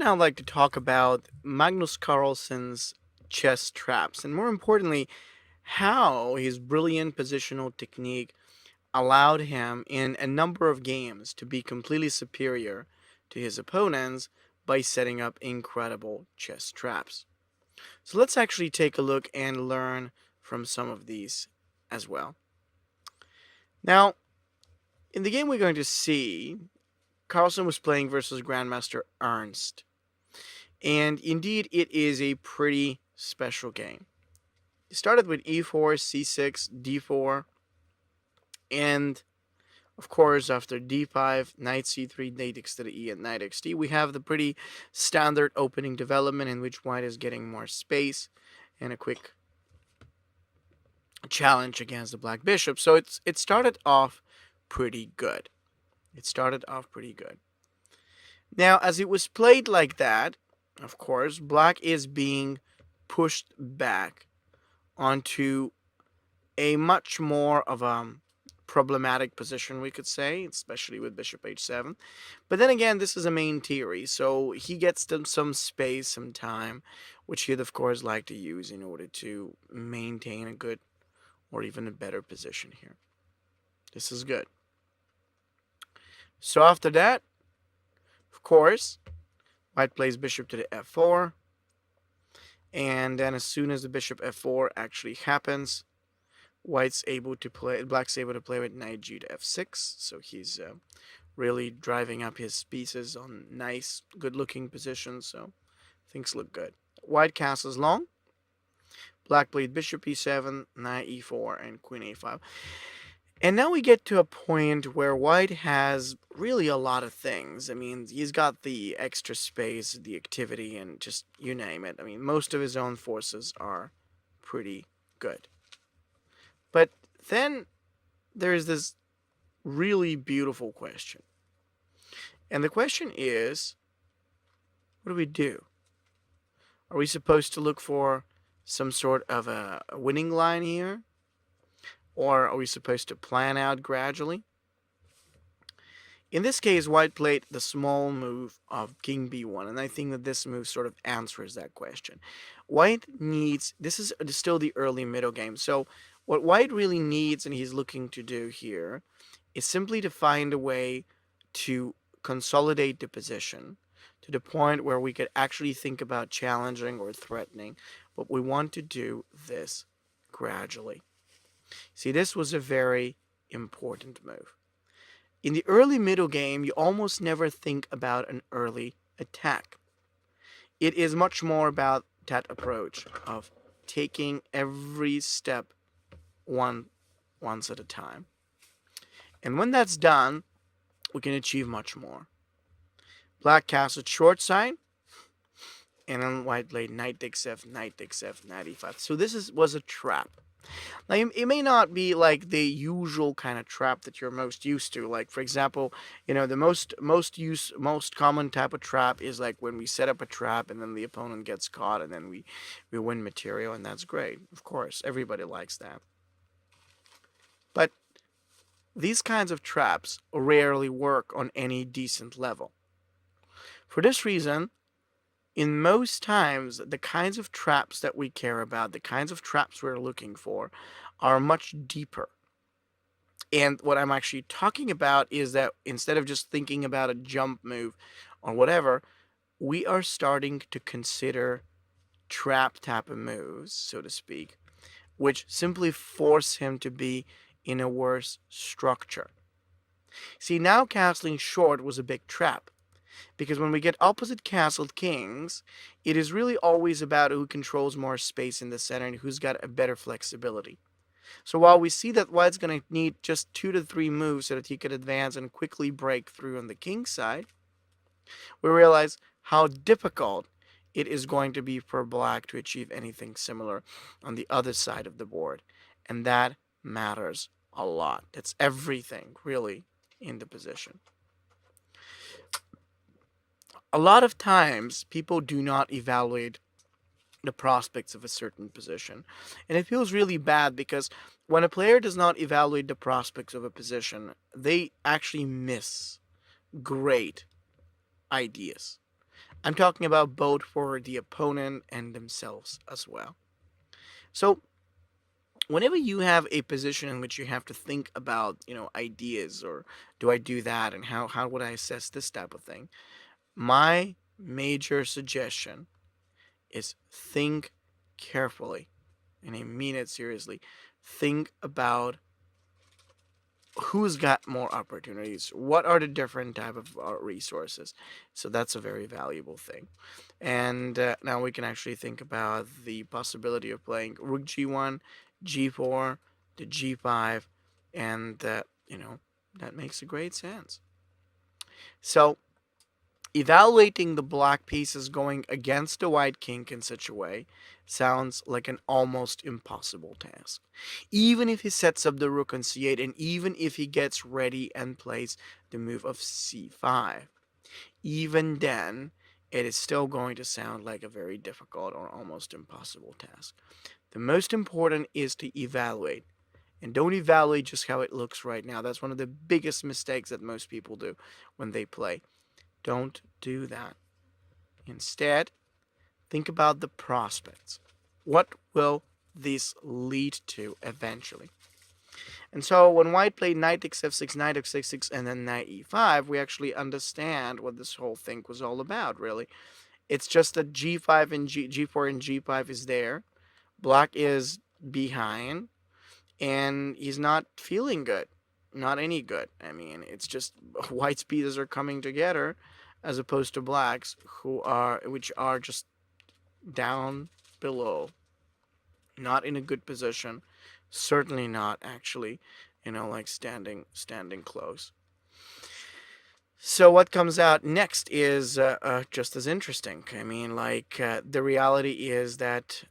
now like to talk about Magnus Carlsen's chess traps, and more importantly, how his brilliant positional technique allowed him in a number of games to be completely superior to his opponents by setting up incredible chess traps. So let's actually take a look and learn from some of these as well. Now, in the game we're going to see, Carlsen was playing versus Grandmaster Ernst. And indeed, it is a pretty special game. It started with e4, c6, d4, and of course, after d5, knight c3, knight x to the e, and knight xt, we have the pretty standard opening development in which white is getting more space and a quick challenge against the black bishop. So it started off pretty good. It started off pretty good. Now, as it was played like that, of course, black is being pushed back onto a much more of a problematic position, we could say, especially with bishop h7. But then again, this is a main theory, so he gets them some space, some time, which he'd of course like to use in order to maintain a good or even a better position here. This is good. So after that, of course, white plays bishop to the f4, and then as soon as the bishop f4 actually happens, black's able to play with knight g to f6, so he's really driving up his pieces on nice, good-looking positions, so things look good. White castles long, black played bishop e7, knight e4, and queen a5. And now we get to a point where white has really a lot of things. I mean, he's got the extra space, the activity, and just you name it. I mean, most of his own forces are pretty good. But then there's this really beautiful question. And the question is, what do we do? Are we supposed to look for some sort of a winning line here? Or are we supposed to plan out gradually? In this case, white played the small move of king b1, and I think that this move sort of answers that question. White needs, this is still the early middle game, so what white really needs and he's looking to do here is simply to find a way to consolidate the position to the point where we could actually think about challenging or threatening, but we want to do this gradually. See, this was a very important move. In the early middle game, you almost never think about an early attack. It is much more about that approach of taking every step once at a time. And when that's done, we can achieve much more. Black castled short side, and then white played knight takes f, knight takes f, knight e5. So this was a trap. Now, it may not be like the usual kind of trap that you're most used to. Like, for example, the most common type of trap is like when we set up a trap and then the opponent gets caught and then we win material, and that's great. Of course, everybody likes that. But these kinds of traps rarely work on any decent level. For this reason, in most times, the kinds of traps that we care about, the kinds of traps we're looking for, are much deeper. And what I'm actually talking about is that instead of just thinking about a jump move or whatever, we are starting to consider trap type of moves, so to speak, which simply force him to be in a worse structure. See, now castling short was a big trap. Because when we get opposite castled kings, it is really always about who controls more space in the center and who's got a better flexibility. So while we see that white's going to need just 2 to 3 moves so that he could advance and quickly break through on the king side, we realize how difficult it is going to be for black to achieve anything similar on the other side of the board. And that matters a lot. It's everything, really, in the position. A lot of times, people do not evaluate the prospects of a certain position. And it feels really bad because when a player does not evaluate the prospects of a position, they actually miss great ideas. I'm talking about both for the opponent and themselves as well. So whenever you have a position in which you have to think about, ideas, or do I do that, and how would I assess this type of thing, my major suggestion is think carefully, and I mean it seriously. Think about who's got more opportunities, what are the different type of resources. So that's a very valuable thing. And now we can actually think about the possibility of playing rook g1, g4, to g5, and that makes a great sense. So evaluating the black pieces going against the white king in such a way sounds like an almost impossible task. Even if he sets up the rook on c8, and even if he gets ready and plays the move of c5, even then, it is still going to sound like a very difficult or almost impossible task. The most important is to evaluate. And don't evaluate just how it looks right now. That's one of the biggest mistakes that most people do when they play. Don't do that. Instead, think about the prospects. What will this lead to eventually? And so when white played knight takes f6, knight x6, and then knight e5, we actually understand what this whole thing was all about, really. It's just that g5 and g4 and g5 is there. Black is behind, and he's not feeling good. Not any good. I mean, it's just white's pieces are coming together as opposed to black's, which are just down below, not in a good position, certainly not actually, like standing close. So what comes out next is just as interesting. I mean, the reality is that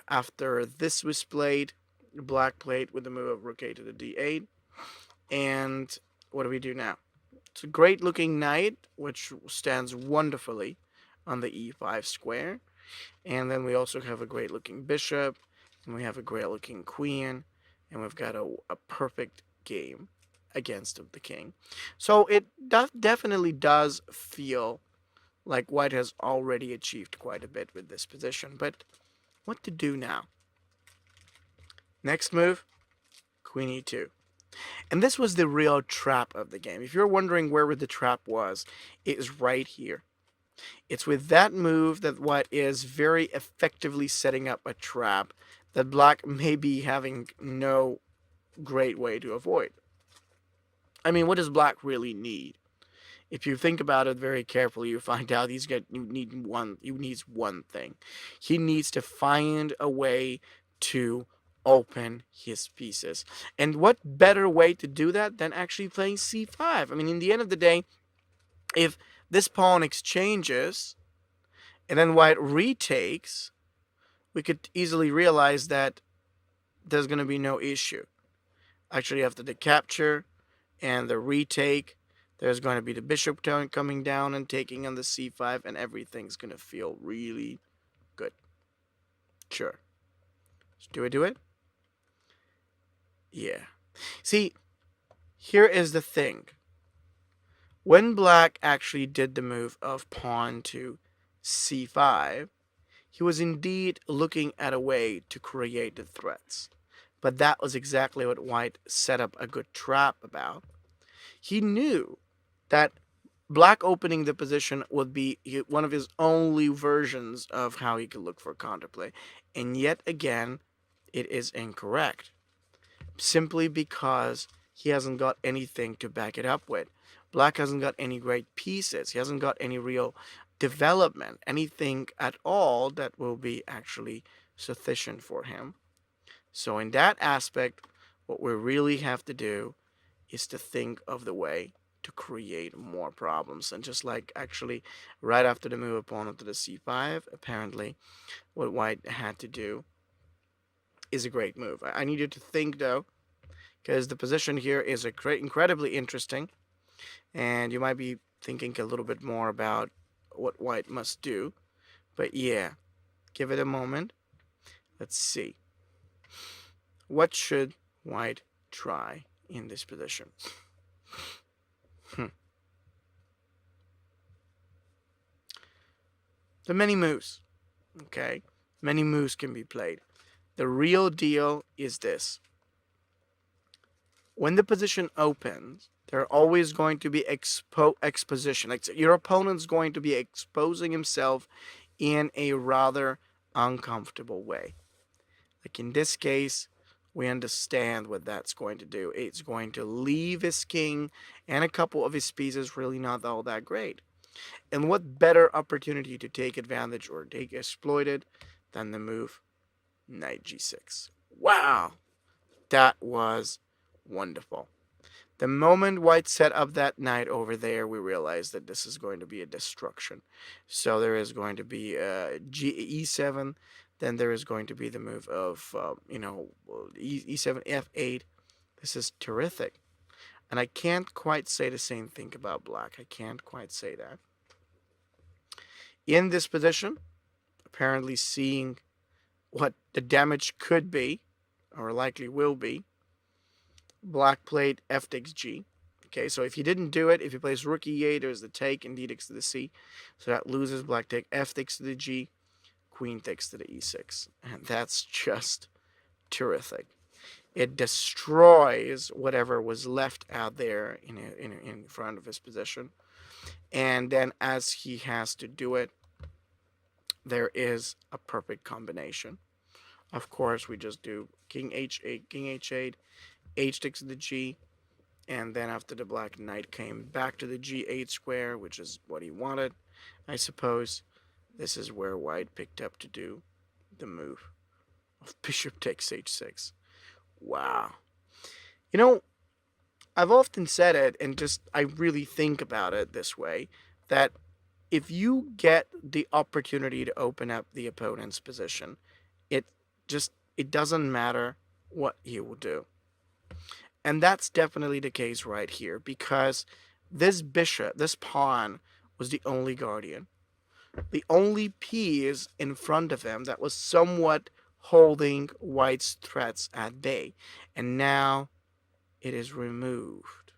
after this was played, black played with the move of rook a to the d8, and what do we do now? It's a great looking knight, which stands wonderfully on the e5 square. And then we also have a great looking bishop, and we have a great looking queen, and we've got a perfect game against the king. So it definitely does feel like white has already achieved quite a bit with this position. But what to do now? Next move, queen e2. And this was the real trap of the game. If you're wondering where the trap was, it is right here. It's with that move that white is very effectively setting up a trap that black may be having no great way to avoid. I mean, what does black really need? If you think about it very carefully, you find out he needs one thing. He needs to find a way to open his pieces. And what better way to do that than actually playing c5? I mean, in the end of the day, if this pawn exchanges and then white retakes, we could easily realize that there's going to be no issue. Actually, after the capture and the retake, there's going to be the bishop coming down and taking on the c5, and everything's going to feel really good. Sure. Do we do it? Yeah. See, here is the thing. When black actually did the move of pawn to c5, he was indeed looking at a way to create the threats. But that was exactly what white set up a good trap about. He knew that black opening the position would be one of his only versions of how he could look for counterplay. And yet again, it is incorrect. Simply because he hasn't got anything to back it up with. Black hasn't got any great pieces. He hasn't got any real development, anything at all that will be actually sufficient for him. So in that aspect, what we really have to do is to think of the way to create more problems. And just like actually right after the move of pawn onto the c5, apparently what white had to do is a great move. I need you to think though, because the position here is incredibly interesting, and you might be thinking a little bit more about what white must do. But yeah, give it a moment. Let's see. What should white try in this position? The many moves. Okay? Many moves can be played. The real deal is this. When the position opens, there are always going to be exposition. Like your opponent's going to be exposing himself in a rather uncomfortable way. Like in this case, we understand what that's going to do. It's going to leave his king and a couple of his pieces really not all that great. And what better opportunity to take advantage or take exploited than the move knight g6. Wow, that was wonderful. The moment white set up that knight over there, we realized that this is going to be a destruction. So there is going to be e7, then there is going to be the move of, e7, f8. This is terrific. And I can't quite say the same thing about black. I can't quite say that. In this position, apparently seeing what the damage could be, or likely will be, black played f takes g. Okay, so if he didn't do it, if he plays rook e8, there's the take and d takes to the c. So that loses. Black take f takes to the g, queen takes to the e6. And that's just terrific. It destroys whatever was left out there in front of his position. And then as he has to do it, there is a perfect combination. Of course, we just do king h8, king h8, h takes to the g, and then after the black knight came back to the g8 square, which is what he wanted, I suppose, this is where white picked up to do the move of bishop takes h6. Wow. You know, I've often said it, and just I really think about it this way, that if you get the opportunity to open up the opponent's position, it it doesn't matter what he will do. And that's definitely the case right here, because this bishop, this pawn, was the only guardian. The only piece in front of him that was somewhat holding white's threats at bay. And now it is removed.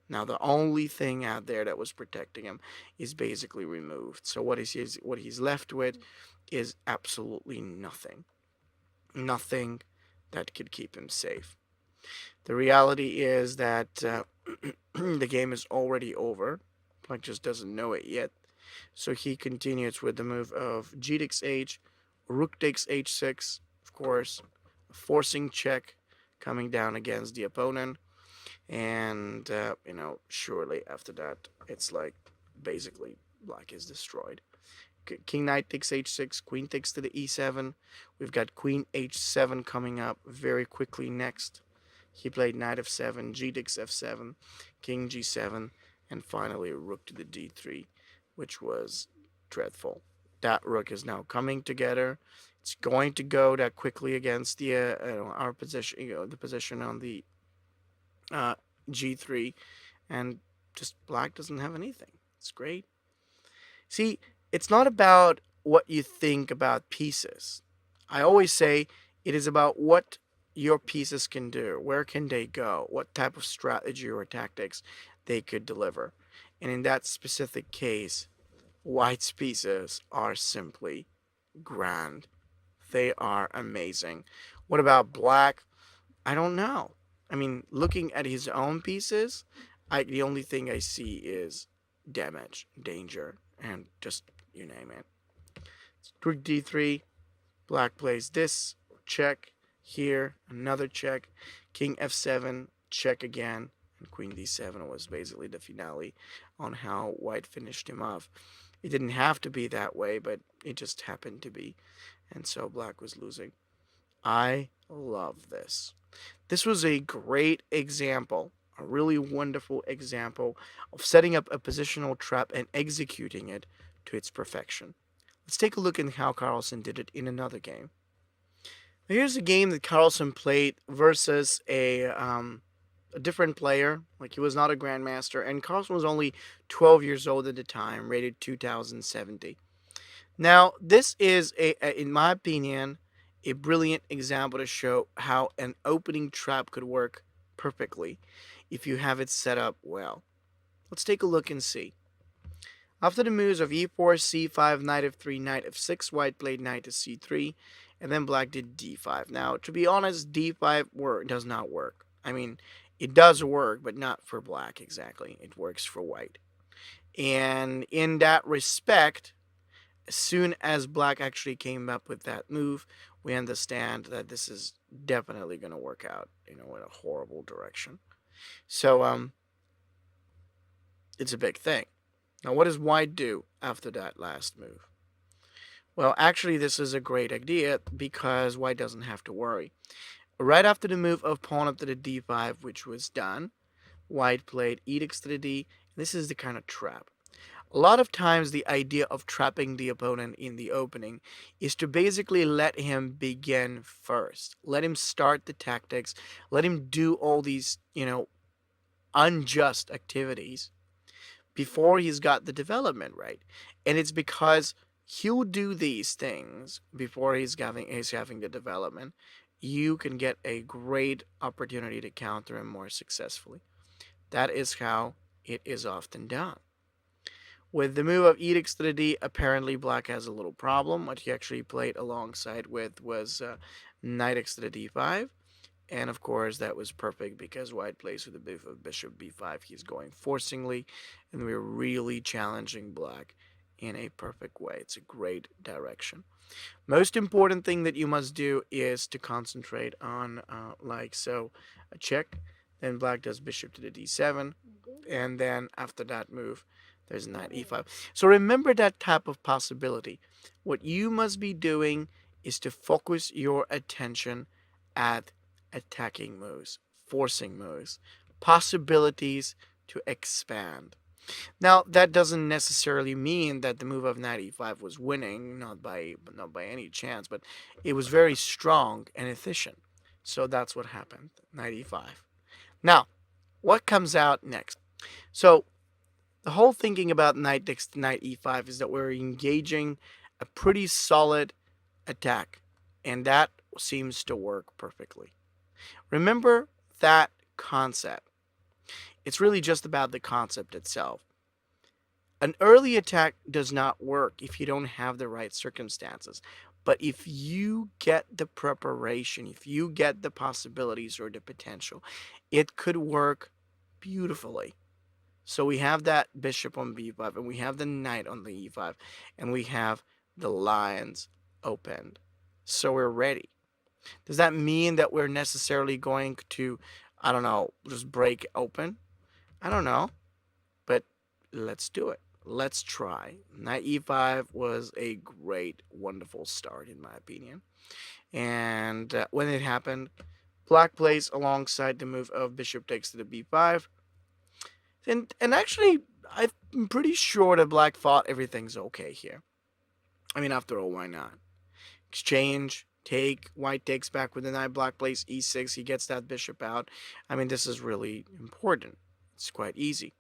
Now the only thing out there that was protecting him is basically removed. So what he's left with is absolutely nothing. Nothing that could keep him safe. The reality is that the game is already over. Black just doesn't know it yet. So he continues with the move of g takes h, rook takes h6, of course, a forcing check coming down against the opponent. And, surely after that, it's like basically black is destroyed. King knight takes h6, queen takes to the e7. We've got queen h7 coming up very quickly next. He played knight f7, g takes f7, king g7, and finally rook to the d3, which was dreadful. That rook is now coming together. It's going to go that quickly against the our position, the position on the g3, and just black doesn't have anything. It's great. See, it's not about what you think about pieces. I always say it is about what your pieces can do. Where can they go? What type of strategy or tactics they could deliver. And in that specific case, white's pieces are simply grand. They are amazing. What about black? I don't know. I mean, looking at his own pieces, the only thing I see is damage, danger, and just you name it. Rook d3, black plays this, check, here, another check, king f7, check again, and queen d7 was basically the finale on how white finished him off. It didn't have to be that way, but it just happened to be, and so black was losing. I love this. This was a great example, a really wonderful example of setting up a positional trap and executing it to its perfection. Let's take a look at how Carlsen did it in another game. Now here's a game that Carlsen played versus a different player. Like, he was not a grandmaster, and Carlsen was only 12 years old at the time, rated 2070. Now, this is, in my opinion, a brilliant example to show how an opening trap could work perfectly if you have it set up well. Let's take a look and see. After the moves of e4, c5, knight f3, knight f6, white played knight to c3, and then black did d5. Now, to be honest, d5 does not work. I mean, it does work, but not for black exactly. It works for white. And in that respect, as soon as black actually came up with that move, we understand that this is definitely going to work out, in a horrible direction. So, it's a big thing. Now, what does white do after that last move? Well, actually, this is a great idea because white doesn't have to worry. Right after the move of pawn up to the d5, which was done, white played edicts to the d. This is the kind of trap. A lot of times, the idea of trapping the opponent in the opening is to basically let him begin first. Let him start the tactics. Let him do all these, unjust activities before he's got the development right. And it's because he'll do these things before he's having the development. You can get a great opportunity to counter him more successfully. That is how it is often done. With the move of edicts to the d, apparently black has a little problem. What he actually played alongside with was knight x to the d5. And of course, that was perfect because white plays with the move of bishop b5. He's going forcingly, and we're really challenging black in a perfect way. It's a great direction. Most important thing that you must do is to concentrate on, like so, a check. Then black does bishop to the d7, and then after that move, there's knight e5. So remember that type of possibility. What you must be doing is to focus your attention at attacking moves, forcing moves, possibilities to expand. Now, that doesn't necessarily mean that the move of knight e5 was winning, not by any chance, but it was very strong and efficient. So that's what happened, knight e5. Now, what comes out next? So the whole thinking about knight takes to knight e5 is that we're engaging a pretty solid attack, and that seems to work perfectly. Remember that concept. It's really just about the concept itself. An early attack does not work if you don't have the right circumstances. But if you get the preparation, if you get the possibilities or the potential, it could work beautifully. So we have that bishop on b5, and we have the knight on the e5, and we have the lines opened. So we're ready. Does that mean that we're necessarily going to, I don't know, just break open? I don't know, but let's do it. Let's try. Knight e5 was a great, wonderful start, in my opinion. And when it happened, black plays alongside the move of bishop takes to the b5. And actually, I'm pretty sure that black thought everything's okay here. I mean, after all, why not? Exchange, take, white takes back with the knight, black plays e6, he gets that bishop out. I mean, this is really important. It's quite easy.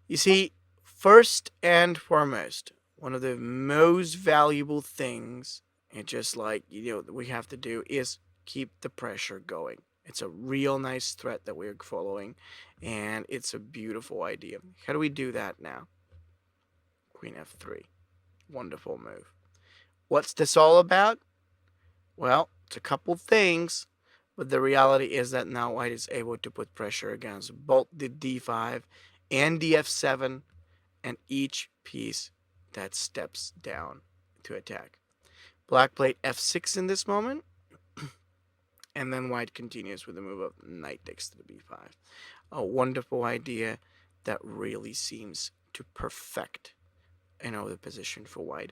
You see, first and foremost, one of the most valuable things, and just like, that we have to do is keep the pressure going. It's a real nice threat that we're following, and it's a beautiful idea. How do we do that now? Queen f3. Wonderful move. What's this all about? Well, it's a couple things, but the reality is that now white is able to put pressure against both the d5 and the f7 and each piece that steps down to attack. Black played f6 in this moment, and then white continues with the move of knight takes to the b5. A wonderful idea that really seems to perfect, the position for white.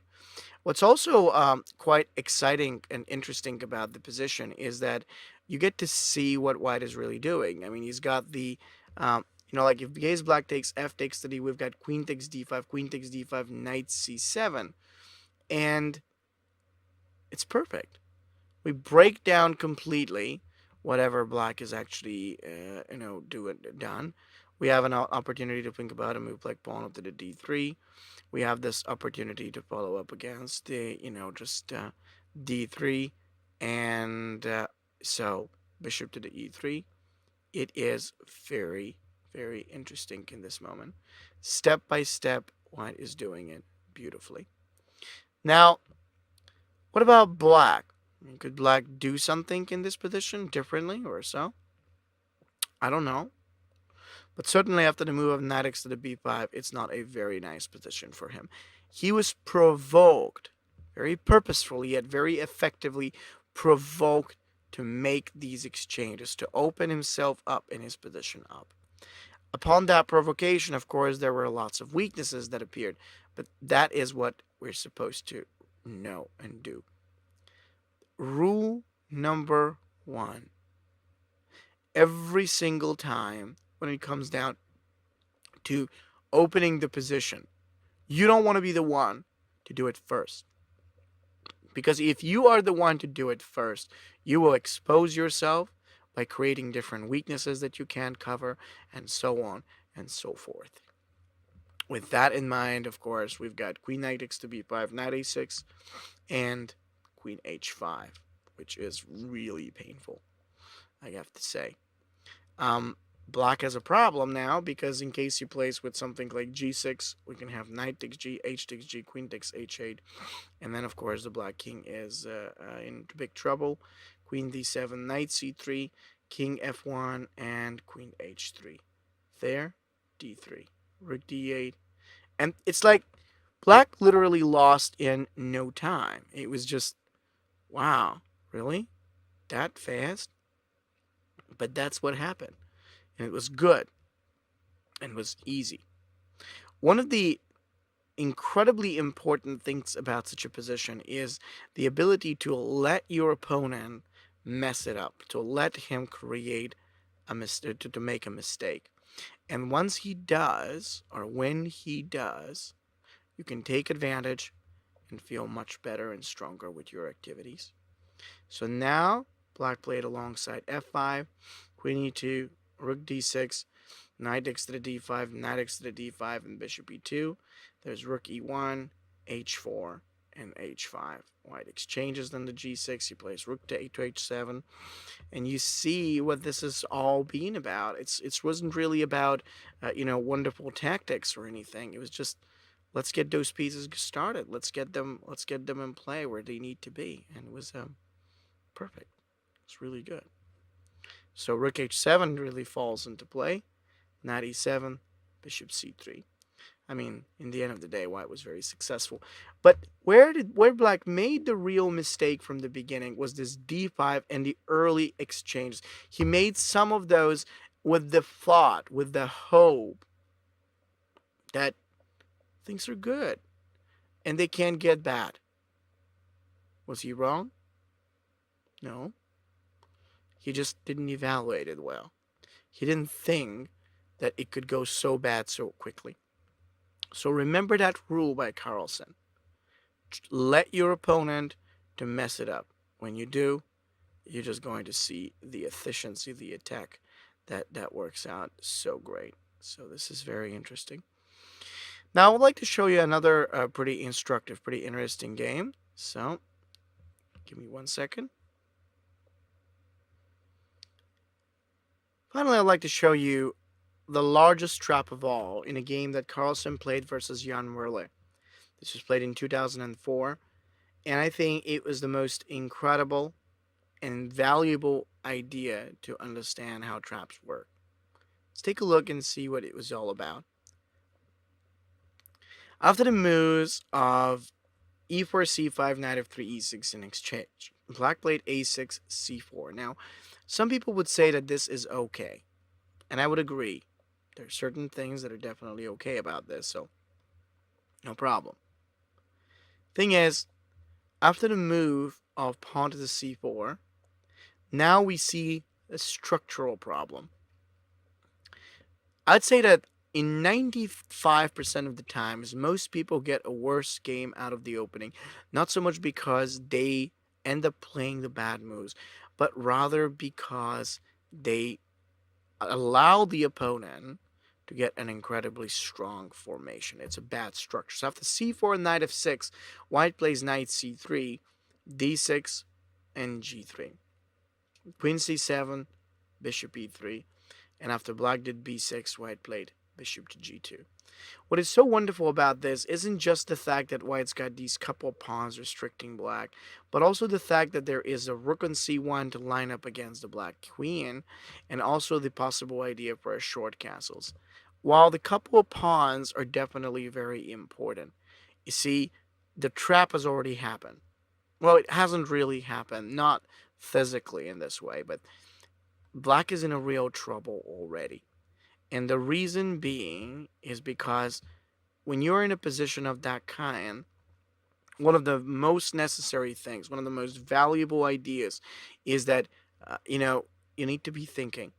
What's also quite exciting and interesting about the position is that you get to see what white is really doing. I mean, he's got the, like if gaze black takes f takes to d, we've got queen takes d5, knight c7, and it's perfect. We break down completely whatever black is actually, done. We have an opportunity to think about a move like pawn up to the d3. We have this opportunity to follow up against the, just d3, and so bishop to the e3. It is very, Very interesting in this moment. Step by step, white is doing it beautifully. Now, what about black? Could black do something in this position differently or so? I don't know. But certainly after the move of knight x to the b5, it's not a very nice position for him. He was provoked, very purposefully yet very effectively provoked to make these exchanges, to open himself up in his position up. Upon that provocation, of course, there were lots of weaknesses that appeared, but that is what we're supposed to know and do. Rule number one. Every single time when it comes down to opening the position, you don't want to be the one to do it first. Because if you are the one to do it first, you will expose yourself by creating different weaknesses that you can't cover, and so on and so forth. With that in mind, of course, we've got queen knight x to b5, knight a6, and queen h5, which is really painful, I have to say. Black has a problem now because in case he plays with something like g6, we can have knight takes g, h takes g, queen takes h8, and then of course the black king is in big trouble. Queen d7, knight c3, king f1, and queen h3. There, d3, rook d8, and it's like black literally lost in no time. It was just, wow, really? That fast? But that's what happened. And it was good and was easy. One of the incredibly important things about such a position is the ability to let your opponent mess it up, to let him create a mistake, to make a mistake. And once he does, or when he does, you can take advantage and feel much better and stronger with your activities. So now, black played alongside f5, queen e2, rook d6, knight x to the d5, knight x to the d5, and bishop e2. There's rook e1, h4, and h5. White exchanges then to g6. He plays rook to h7, and you see what this is all being about. It wasn't really about wonderful tactics or anything. It was just, let's get those pieces started. Let's get them in play where they need to be, and it was perfect. It's really good. So rook h7 really falls into play. Knight e7, bishop c3. I mean, in the end of the day, white was very successful. But where black made the real mistake from the beginning was this d5 and the early exchanges. He made some of those with the thought, with the hope that things are good and they can't get bad. Was he wrong? No. He just didn't evaluate it well. He didn't think that it could go so bad so quickly. So remember that rule by Carlsen. Let your opponent to mess it up. When you do, you're just going to see the efficiency, the attack that works out so great. So this is very interesting. Now I would like to show you another pretty instructive, pretty interesting game. So give me 1 second. Finally, I'd like to show you the largest trap of all in a game that Carlsen played versus Jan Werle. This was played in 2004, and I think it was the most incredible and valuable idea to understand how traps work. Let's take a look and see what it was all about. After the moves of e4, c5, knight f3, e6 in exchange, black played a6, c4. Now, some people would say that this is okay, and I would agree. There are certain things that are definitely okay about this, so no problem. Thing is, after the move of pawn to the c4, now we see a structural problem. I'd say that in 95% of the times, most people get a worse game out of the opening, not so much because they end up playing the bad moves, but rather because they allow the opponent to get an incredibly strong formation. It's a bad structure. So after c4 and knight f6, white plays knight c3, d6, and g3. Queen c7, bishop e3, And after black did b6, white played bishop to g2. What is so wonderful about this isn't just the fact that white's got these couple pawns restricting black, but also the fact that there is a rook on c1 to line up against the black queen, and also the possible idea for a short castles. While the couple of pawns are definitely very important, you see, the trap has already happened. Well, it hasn't really happened, not physically in this way, but black is in a real trouble already. And the reason being is because when you're in a position of that kind, one of the most necessary things, one of the most valuable ideas is that, you need to be thinking,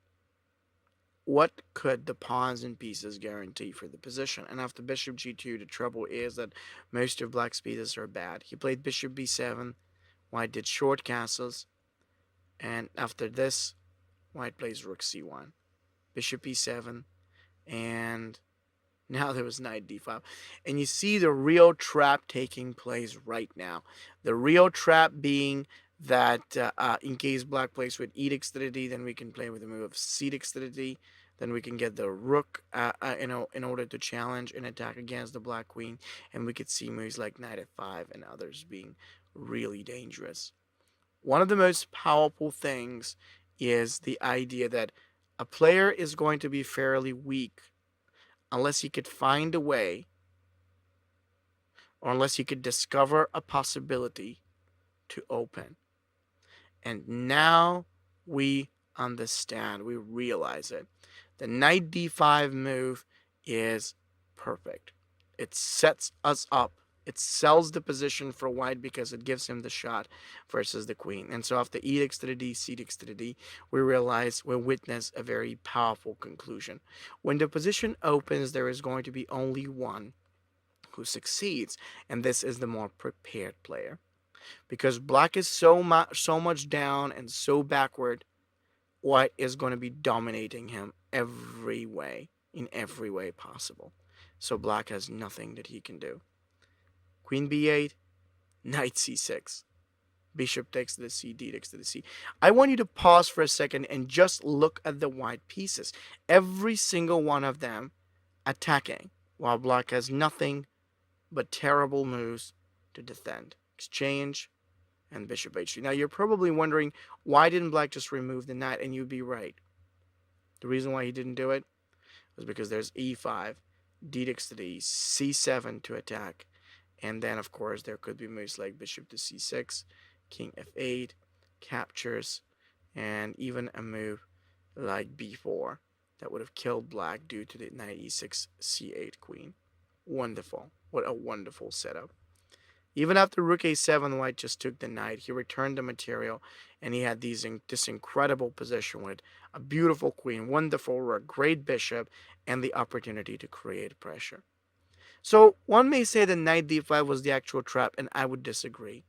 what could the pawns and pieces guarantee for the position? And after bishop g2, the trouble is that most of black's pieces are bad. He played bishop b7, white did short castles, and after this, white plays rook c1, bishop e7, and now there was knight d5. And you see the real trap taking place right now. The real trap being that in case black plays with edicts to the d, then we can play with the move of cedicts to the d. Then we can get the rook, in order to challenge and attack against the black queen. And we could see moves like knight f5 and others being really dangerous. One of the most powerful things is the idea that a player is going to be fairly weak unless he could find a way, or unless he could discover a possibility to open. And now we understand, we realize it. The knight d5 move is perfect. It sets us up. It sells the position for white because it gives him the shot versus the queen. And so after edicts to the d, cedicts to the d, we witness a very powerful conclusion. When the position opens, there is going to be only one who succeeds, and this is the more prepared player. Because black is so much down and so backward, white is going to be dominating him every way, in every way possible. So black has nothing that he can do. Queen b8, knight c6, bishop takes to the c, d takes to the c. I want you to pause for a second and just look at the white pieces. Every single one of them attacking, while black has nothing but terrible moves to defend. Exchange and bishop h3. Now you're probably wondering, why didn't black just remove the knight? And you'd be right. The reason why he didn't do it was because there's e5, d takes to the c7 to attack. And then, of course, there could be moves like bishop to c6, king f8, captures, and even a move like b4 that would have killed black due to the knight e6, c8 queen. Wonderful. What a wonderful setup. Even after rook a7, white just took the knight. He returned the material, and he had this incredible position with a beautiful queen, wonderful rook, great bishop, and the opportunity to create pressure. So one may say that knight d5 was the actual trap, and I would disagree.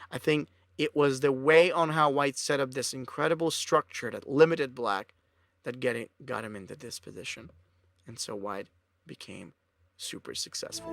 I think it was the way on how white set up this incredible structure that limited black that got him into this position. And so white became super successful.